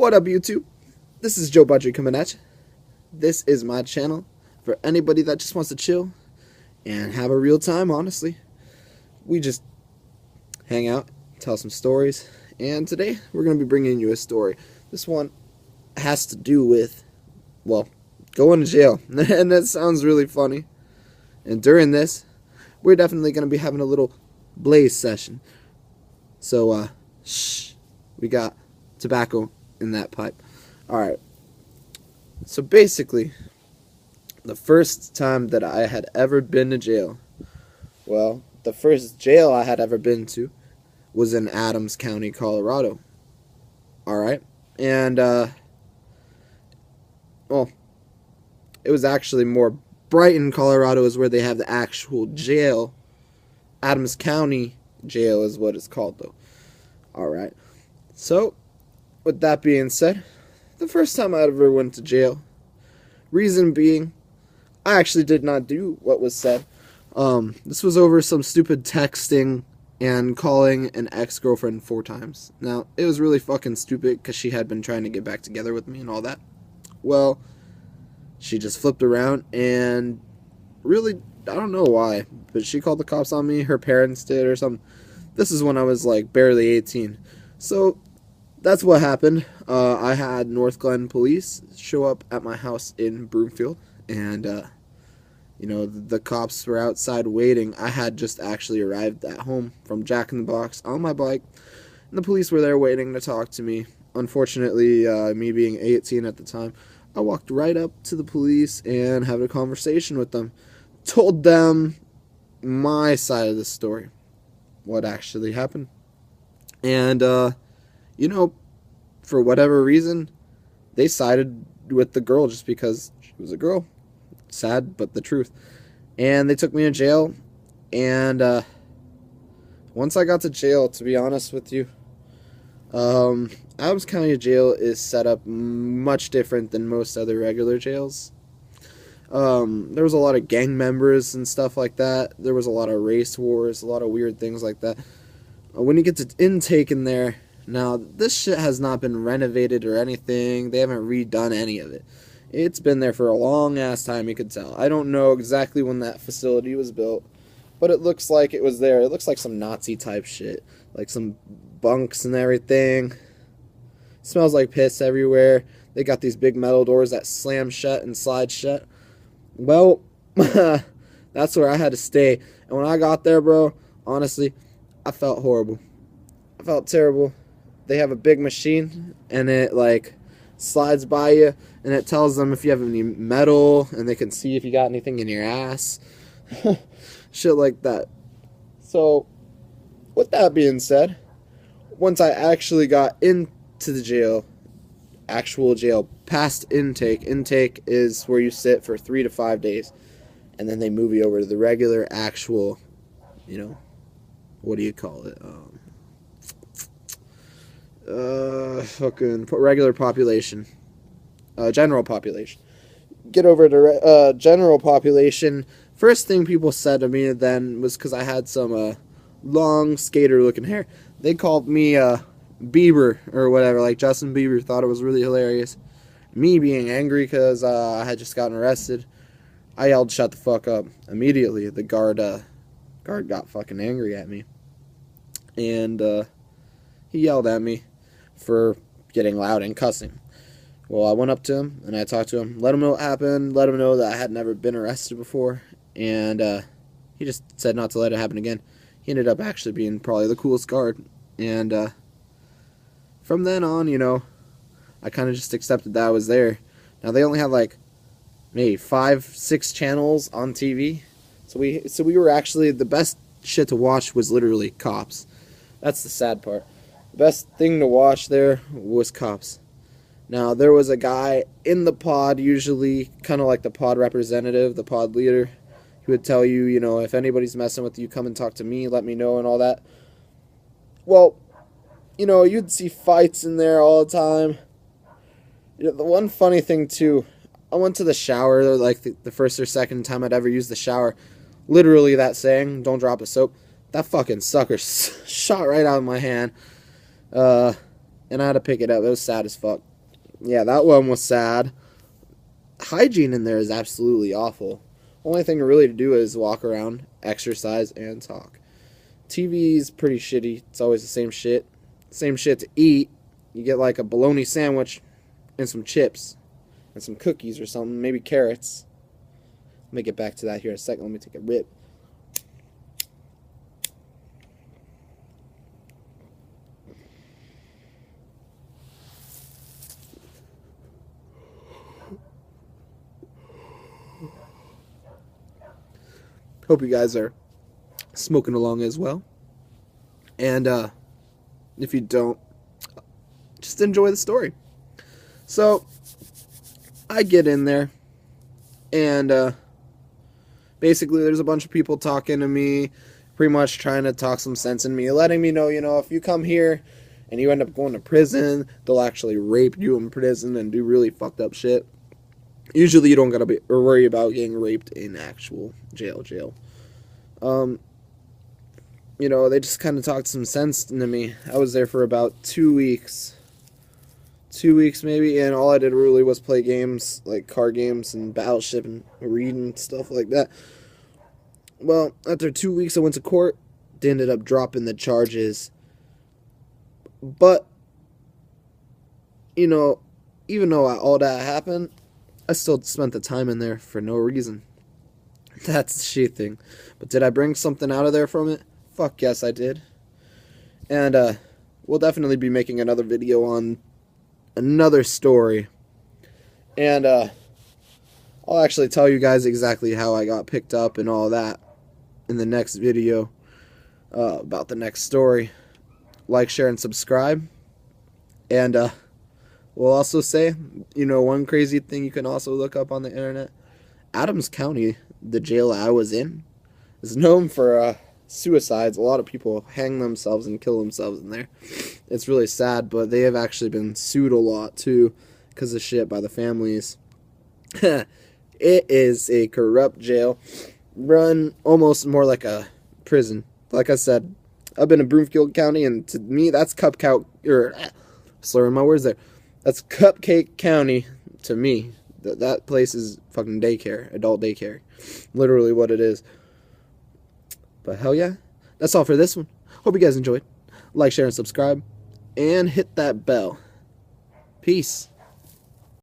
What up, YouTube? This is Joe Budgie coming at you. This is my channel for anybody that just wants to chill and have a real time, honestly. We just hang out, tell some stories, and today we're going to be bringing you a story. This one has to do with, well, going to jail, and that sounds really funny. And during this, we're definitely going to be having a little blaze session. So, shh, we got tobacco in that pipe. Alright, so basically, the first time that I had ever been to jail, well, the first jail I had ever been to was in Adams County, Colorado. Alright, and, well, it was actually more Brighton, Colorado is where they have the actual jail. Adams County jail is what it's called, though. Alright, so, with that being said, the first time I ever went to jail, reason being, I actually did not do what was said. This was over some stupid texting and calling an ex-girlfriend 4 times. Now, it was really fucking stupid because she had been trying to get back together with me and all that. Well, she just flipped around and really, I don't know why, but she called the cops on me. Her parents did or something. This is when I was like barely 18. So, that's what happened. I had North Glen police show up at my house in Broomfield, and, you know, the cops were outside waiting. I had just actually arrived at home from Jack in the Box on my bike, and the police were there waiting to talk to me. Unfortunately, me being 18 at the time, I walked right up to the police and had a conversation with them. Told them my side of the story, what actually happened. And, you know, for whatever reason, they sided with the girl just because she was a girl. Sad, but the truth. And they took me to jail. And once I got to jail, to be honest with you, Adams County Jail is set up much different than most other regular jails. There was a lot of gang members and stuff like that. There was a lot of race wars, a lot of weird things like that. When you get to intake in there, now, this shit has not been renovated or anything. They haven't redone any of it. It's been there for a long-ass time, you could tell. I don't know exactly when that facility was built, but it looks like it was there. It looks like some Nazi-type shit, like some bunks and everything. It smells like piss everywhere. They got these big metal doors that slam shut and slide shut. Well, that's where I had to stay. And when I got there, bro, honestly, I felt horrible. I felt terrible. They have a big machine, and it, like, slides by you, and it tells them if you have any metal, and they can see if you got anything in your ass. Shit like that. So, with that being said, once I actually got into the jail, actual jail, past intake. Intake is where you sit for 3 to 5 days, and then they move you over to the regular, actual, you know, what do you call it? Fucking regular population. General population. Get over to general population. First thing people said to me then was because I had some long skater looking hair. They called me Bieber or whatever, like Justin Bieber. Thought it was really hilarious. Me being angry because I had just gotten arrested, I yelled, "Shut the fuck up!" Immediately, the guard got fucking angry at me, and he yelled at me for getting loud and cussing. Well, I went up to him, and I talked to him, let him know what happened, let him know that I had never been arrested before, and he just said not to let it happen again. He ended up actually being probably the coolest guard, and from then on, you know, I kind of just accepted that I was there. Now, they only had, like, maybe 5-6 channels on TV, so we were actually, the best shit to watch was literally Cops. That's the sad part. The best thing to watch there was Cops. Now, there was a guy in the pod, usually kind of like the pod representative, the pod leader. He would tell you, you know, if anybody's messing with you, come and talk to me, let me know, and all that. Well, you know, you'd see fights in there all the time. You know, the one funny thing, too, I went to the shower, like the first or second time I'd ever used the shower. Literally that saying, don't drop the soap. That fucking sucker shot right out of my hand. And I had to pick it up. It was sad as fuck. yeah, that one was sad. Hygiene in there is absolutely awful. Only thing really to do is walk around, exercise, and talk. TV's pretty shitty. It's always the same shit. Same shit to eat. You get like a bologna sandwich and some chips and some cookies or something, maybe carrots. Let me get back to that here in a second. Let me take a rip. Hope you guys are smoking along as well. And if you don't, just enjoy the story. So, I get in there, and basically there's a bunch of people talking to me, pretty much trying to talk some sense in me, letting me know, if you come here and you end up going to prison, they'll actually rape you in prison and do really fucked up shit. Usually you don't gotta worry about getting raped in actual jail. They just kind of talked some sense into me. I was there for about 2 weeks. 2 weeks maybe, and all I did really was play games, like card games and Battleship and read and stuff like that. Well, after 2 weeks I went to court. They ended up dropping the charges. But, even though all that happened, I still spent the time in there for no reason. That's the shit thing. But did I bring something out of there from it? Fuck yes, I did. And we'll definitely be making another video on another story. And I'll actually tell you guys exactly how I got picked up and all that in the next video about the next story. Like, share, and subscribe. And we'll also say, one crazy thing you can also look up on the internet. Adams County, the jail I was in, is known for suicides. A lot of people hang themselves and kill themselves in there. It's really sad, but they have actually been sued a lot too because of shit by the families. It is a corrupt jail, run almost more like a prison. Like I said, I've been in Broomfield County, and to me, that's slurring my words there. That's Cupcake County to me. That place is fucking daycare, adult daycare. Literally what it is. But hell yeah. That's all for this one. Hope you guys enjoyed. Like, share, and subscribe. And hit that bell. Peace.